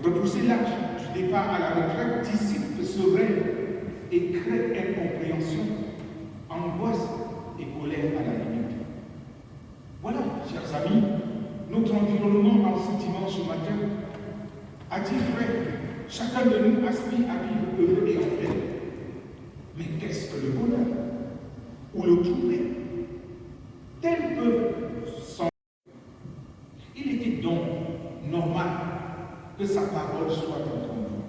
Repousser l'âge du départ à la retraite dissipe sereine et crée incompréhension, angoisse et colère à la limite. Voilà, chers amis, notre environnement en ce dimanche matin a dit vrai, chacun de nous aspire à vivre heureux et en paix. Mais qu'est-ce que le bonheur? Où le trouver? Tel peuvent s'en. Il était donc normal que sa parole soit entendue.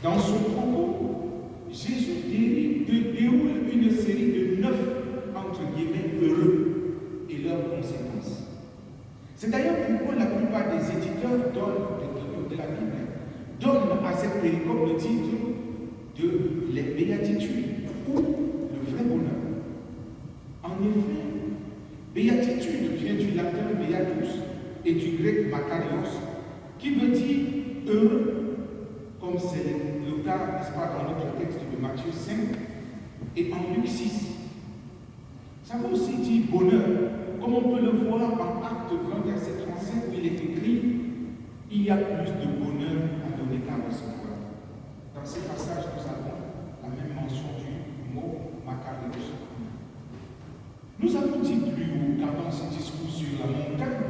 Dans son propos, Jésus déroule une série de 9, entre guillemets, heureux et leurs conséquences. C'est d'ailleurs pourquoi la plupart des éditeurs de la Bible donnent à cette péricope le titre de les béatitudes ou le vrai bonheur. En effet, béatitude vient du latin beatus et du grec makarios, qui veut dire heureux, comme c'est le cas, n'est-ce pas, dans notre texte de Matthieu 5 et en Luc 6. Ça veut aussi dire bonheur, comme on peut le voir en Acte 20, verset 35, où il est écrit « Il y a plus de bonheur à donner qu'à recevoir ». Dans ces passages, nous avons la même mention du mot makarios. Nous avons dit plus haut qu'avant ce discours sur la montagne,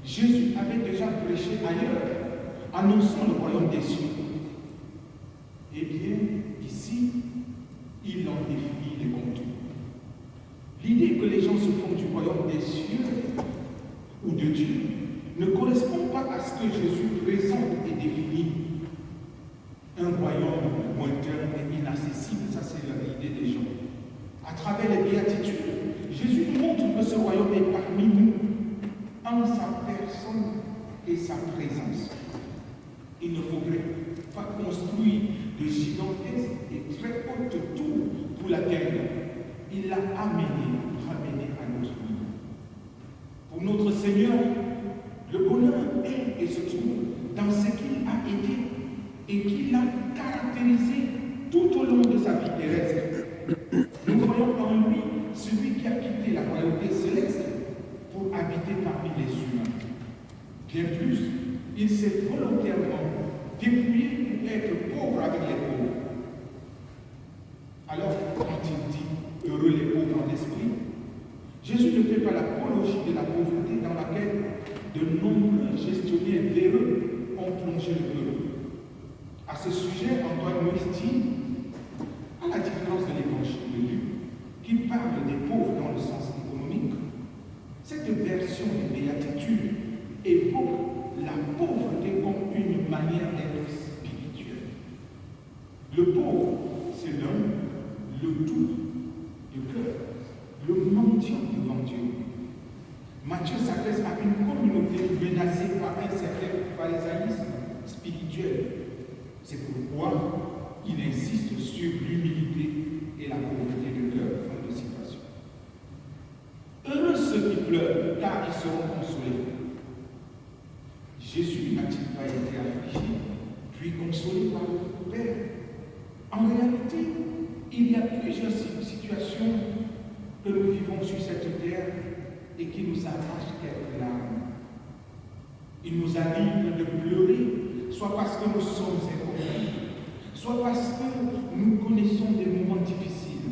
Jésus avait déjà prêché ailleurs, annonçant le royaume des cieux. Eh bien, ici, il en définit les contours. L'idée que les gens se font du royaume des cieux ou de Dieu ne correspond pas à ce que Jésus présente et définit. Un royaume lointain et inaccessible, ça c'est l'idée des gens. À travers les béatitudes, Jésus nous montre que ce royaume est parmi nous, en sa personne et sa présence. Il ne faudrait pas construire de gigantesques et très hautes tours pour l'atteindre. Il l'a ramené à notre niveau. Pour notre Seigneur, le bonheur est et se trouve dans ce qu'il a été et qu'il a caractérisé tout au long de sa vie terrestre. Nous voyons en lui celui qui a quitté la royauté céleste pour habiter parmi les humains. Bien plus, il s'est volontairement dépouillé pour être pauvre avec les pauvres. Alors, quand il dit heureux les pauvres en esprit, Jésus ne fait pas l'apologie de la pauvreté dans laquelle de nombreux gestionnaires véreux ont plongé le peuple. À ce sujet, Antoine Moïse dit, à la différence de l'évangile de Luc, qui parle des pauvres dans le sens économique, cette version des béatitudes évoque la pauvreté comme une manière d'être spirituelle. Le pauvre, c'est l'homme, le doux de cœur, le mendiant devant Dieu. Matthieu s'adresse à une communauté menacée par un certain pharisaïsme spirituel. C'est pourquoi il insiste sur l'humilité et la pauvreté de cœur. Fin de citation. Heureux ceux qui pleurent, car ils seront consolés. Jésus n'a-t-il pas été affligé, puis consolé par le Père? En réalité, il y a plusieurs situations que nous vivons sur cette terre et qui nous arrachent quelques larmes. Il nous arrive de pleurer, soit parce que nous sommes incompris, soit parce que nous connaissons des moments difficiles.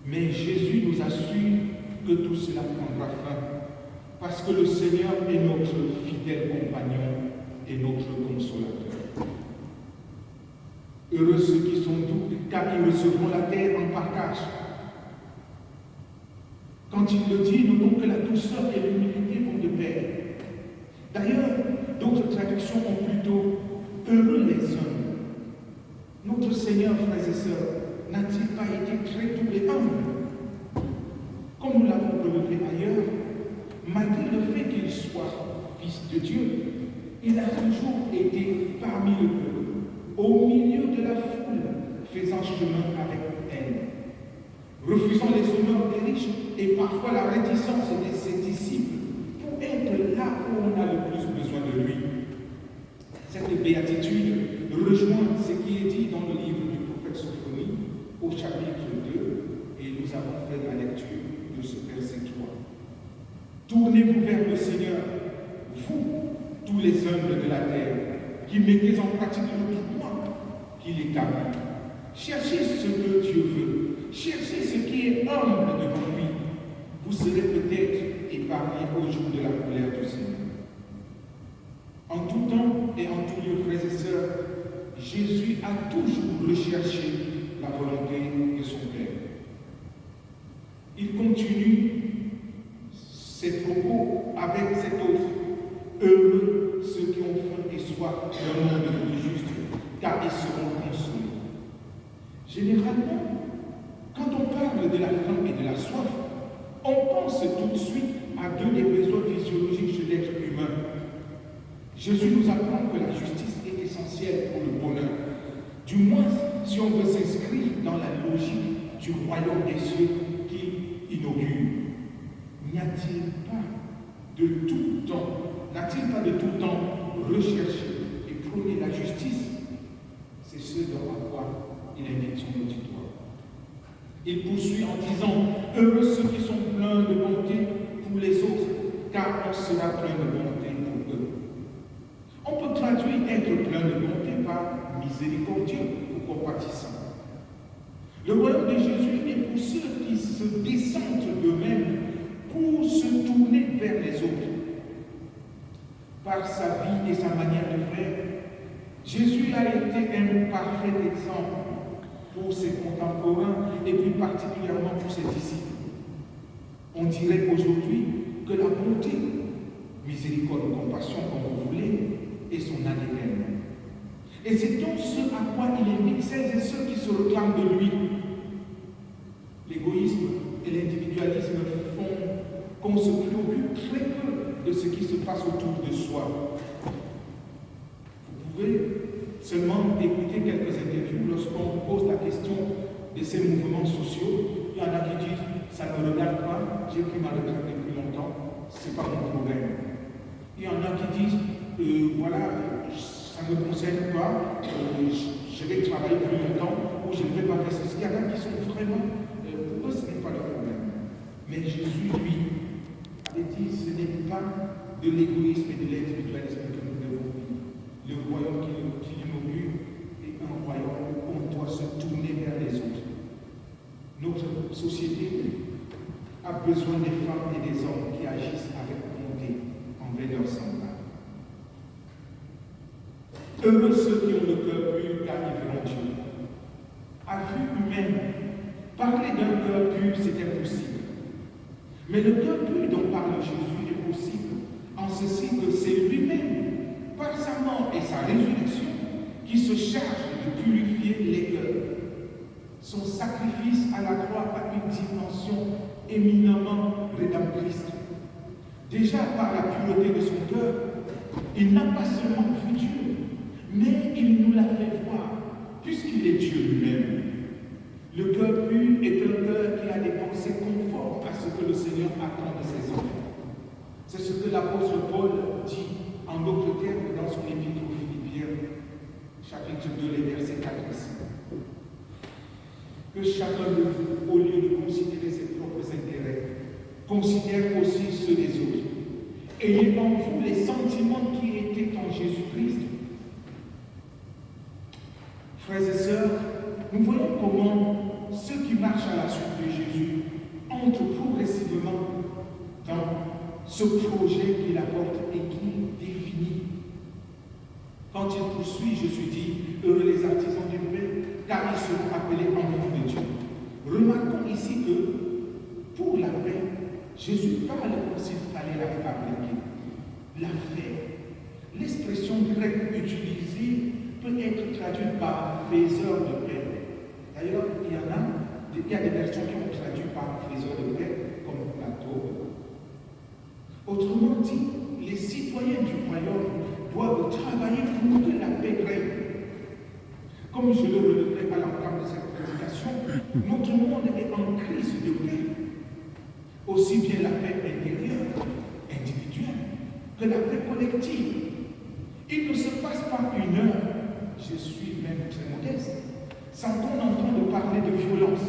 Mais Jésus nous assure que tout cela prendra fin, parce que le Seigneur est notre fidèle compagnon et notre consolateur. Heureux ceux qui sont doux, car ils recevront la terre en partage. Quand il le dit, notons que la douceur et l'humilité vont de pair. D'ailleurs, d'autres traductions ont plutôt heureux les hommes. Notre Seigneur, frères et sœurs, n'a-t-il pas été très doux et humble? Comme nous l'avons relevé ailleurs, malgré le fait qu'il soit fils de Dieu, il a toujours été parmi le peuple, au milieu de la foule, faisant chemin avec elle, refusant les honneurs des riches et parfois la réticence de ses disciples pour être là où on a le plus besoin de lui. Cette béatitude rejoint ce qui est dit dans le livre du prophète Sophonie au chapitre 2 et nous avons fait la lecture de ce verset 3. Tournez-vous vers le Seigneur, vous, tous tous les humbles de la terre, qui mettez en pratique le droit qu'il établit. Cherchez ce que Dieu veut. Cherchez ce qui est humble devant lui. Vous serez peut-être épargnés au jour de la colère du Seigneur. En tout temps et en tout lieu, frères et sœurs, Jésus a toujours recherché la volonté de son Père. Il continue ses propos avec cet autre. Heureux ceux qui ont faim et soif d'un monde de juste, car ils seront consolés. Généralement, quand on parle de la faim et de la soif, on pense tout de suite à deux des besoins physiologiques chez l'être humain. Jésus nous apprend que la justice est essentielle pour le bonheur. Du moins, si on veut s'inscrire dans la logique du royaume des cieux qu'il inaugure. N'a-t-il pas de tout temps recherché et prôné la justice? C'est ce à quoi il invite son auditoire. Il poursuit en disant: heureux ceux qui sont pleins de bonté pour les autres, car on sera plein de bonté pour eux. On peut traduire être plein de bonté par miséricordieux ou compatissant. Le royaume de Jésus est pour ceux qui se descendent d'eux-mêmes pour se tourner vers les autres. Par sa vie et sa manière de faire, Jésus a été un parfait exemple pour ses contemporains et plus particulièrement pour ses disciples. On dirait aujourd'hui que la bonté, miséricorde ou compassion, comme vous voulez, est son ADN. Et c'est donc ce à quoi il invite celles et ceux qui se réclament de lui. L'égoïsme et l'individualisme font qu'on se préoccupe très peu de ce qui se passe autour de soi. Vous pouvez seulement écouter quelques interviews lorsqu'on pose la question de ces mouvements sociaux. Il y en a qui disent: ça ne me regarde pas, j'ai pris ma retraite depuis longtemps, ce n'est pas mon problème. Il y en a qui disent: voilà, ça ne me concerne pas, je vais travailler plus longtemps ou je ne vais pas faire ceci. Il y en a qui sont vraiment, pour eux, ce n'est pas le problème. Mais Jésus, lui, avait dit: ce n'est pas de l'égoïsme et de l'individualisme que nous devons vivre. Le royaume qu'il inaugure est un royaume où on doit se tourner vers les autres. Notre société a besoin des femmes et des hommes qui agissent avec bonté envers leurs semblables. Heureux ceux qui ont le cœur pur, car ils verront Dieu. À vue humaine, parler d'un cœur pur, c'était possible. Mais le cœur pur dont parle Jésus est possible en ceci que c'est lui-même, par sa mort et sa résurrection, qui se charge de purifier les cœurs. Son sacrifice à la croix a une dimension éminemment rédemptrice. Déjà par la pureté de son cœur, il n'a pas seulement vu Dieu, mais il nous l'a fait voir, puisqu'il est Dieu lui-même. Le cœur pur est un cœur qui a des pensées conformes à ce que le Seigneur attend de ses enfants. C'est ce que l'apôtre Paul dit en d'autres termes dans son épître aux Philippiens, chapitre 2, les versets 4 et 5. Que chacun de vous, au lieu de considérer ses propres intérêts, considère aussi ceux des autres. Ayez en vous les sentiments qui étaient en Jésus-Christ. Frères et sœurs, nous voyons comment ceux qui marchent à la suite de Jésus entrent progressivement dans ce projet qu'il apporte et qu'il définit. Quand il poursuit, Jésus dit: heureux les artisans du pain, car ils seront appelés enfants de Dieu. Remarquons ici que pour la paix, Jésus parle comme s'il fallait la fabriquer, la faire. L'expression grecque utilisée peut être traduite par faiseur de paix. D'ailleurs, il y a des versions qui ont traduit par faiseur de paix, comme plateau. Autrement dit, les citoyens du royaume doivent travailler pour que la paix règne. Comme je le relevais à l'entame de cette prédication, notre monde est en crise de paix. Aussi bien la paix intérieure, individuelle, que la paix collective. Il ne se passe pas une heure, je suis même très modeste, sans qu'on entende parler de violence,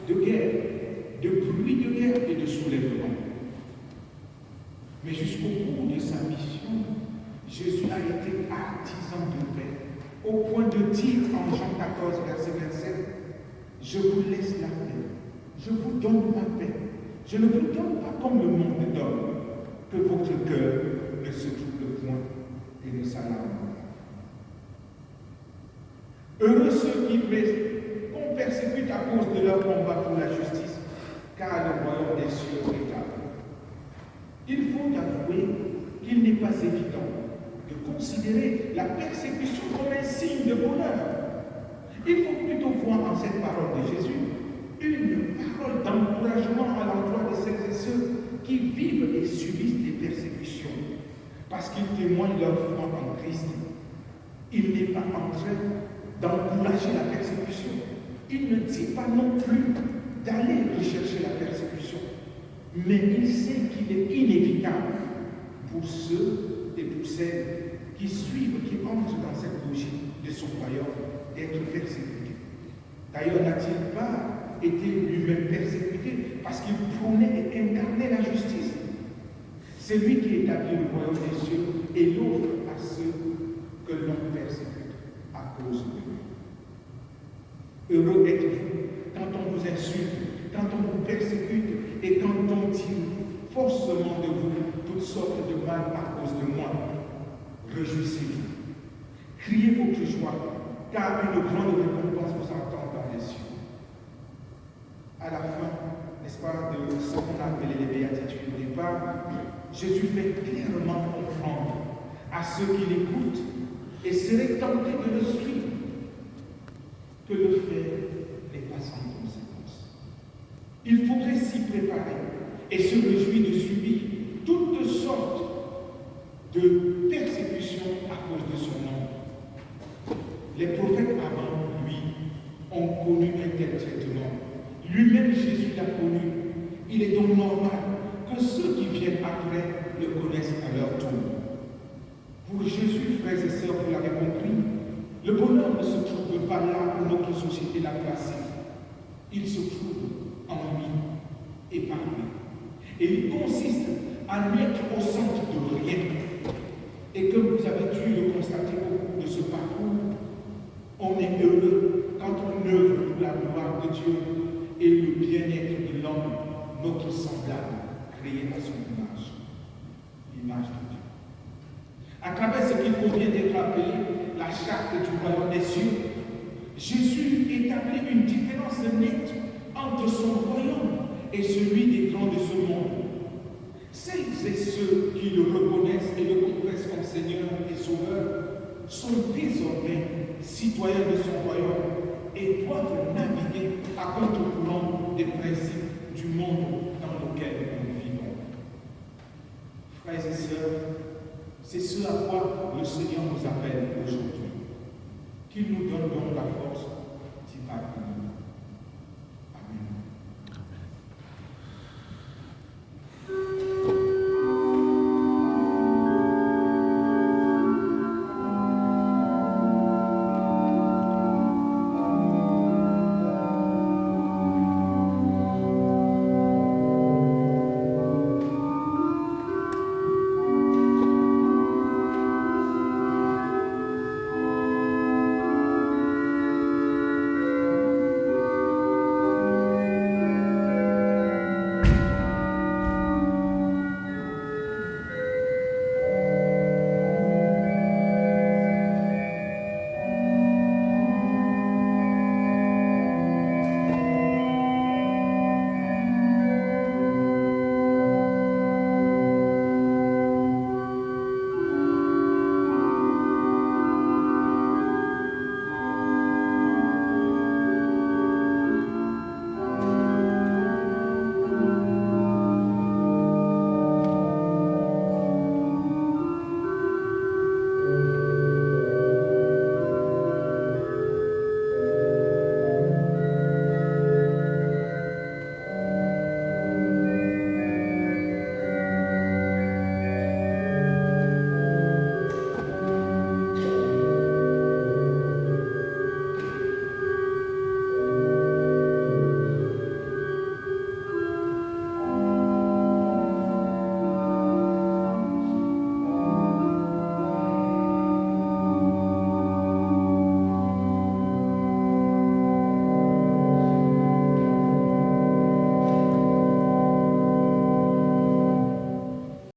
de guerre, de bruit de guerre et de soulèvement. Mais jusqu'au bout de sa mission, Jésus été artisan de paix, au point de dire en Jean 14, verset 27, je vous laisse la paix, je vous donne ma paix. Je ne vous donne pas comme le monde donne, que votre cœur ne se trouble point et ne s'alarme pas. Heureux ceux qu'on persécute à cause de leur combat pour la justice, car le royaume des cieux est à eux. Il faut avouer qu'il n'est pas évident de considérer la persécution comme un signe de bonheur. Il faut plutôt voir en cette parole de Jésus une parole d'encouragement à l'endroit de celles et ceux qui vivent et subissent des persécutions, parce qu'ils témoignent leur foi en Christ. Il n'est pas en train d'encourager la persécution. Il ne dit pas non plus d'aller rechercher la persécution, mais il sait qu'il est inévitable pour ceux et pour celles qui suivent, qui entrent dans cette logique de son royaume, d'être persécutés. D'ailleurs, n'a-t-il pas été lui-même persécuté parce qu'il prônait et incarnait la justice? C'est lui qui établit le royaume des cieux et l'offre à ceux que l'on persécute à cause de lui. Heureux êtes-vous quand on vous insulte, quand on vous persécute et quand on dit forcément de vous toutes sortes de mal à cause de moi. Réjouissez-vous, criez votre joie, car une grande récompense vous attend dans les cieux. À la fin, n'est-ce pas, de ce qu'on a appelé les béatitudes au départ, Jésus fait clairement comprendre à ceux qui l'écoutent et seraient tentés de le suivre que le fait n'est pas sans conséquence. Il faudrait s'y préparer et se réjouir de subir toutes sortes de persécutions à cause de son nom. Les prophètes avant lui ont connu un tel traitement. Lui-même, Jésus l'a connu. Il est donc normal que ceux qui viennent après le connaissent à leur tour. Pour Jésus, frères et sœurs, vous l'avez compris, le bonheur ne se trouve pas là où notre société l'a placé. Il se trouve en lui et par lui. Et il consiste à n'être au centre de rien. Et comme vous avez dû le constater au cours de ce parcours, on est heureux quand on œuvre pour la gloire de Dieu et le bien-être de l'homme, notre semblable, créé à son image, l'image de Dieu. À travers ce qu'il convient d'être appelé la charte du royaume des cieux, Jésus établit une différence nette entre son royaume et celui des grands de ce monde. Celles et ceux qui le reconnaissent et le confessent comme Seigneur et Sauveur sont désormais citoyens de son royaume et doivent naviguer à contre-courant des principes du monde dans lequel nous vivons. Frères et sœurs, c'est ce à quoi le Seigneur nous appelle aujourd'hui. Qu'il nous donne donc la force d'y parvenir.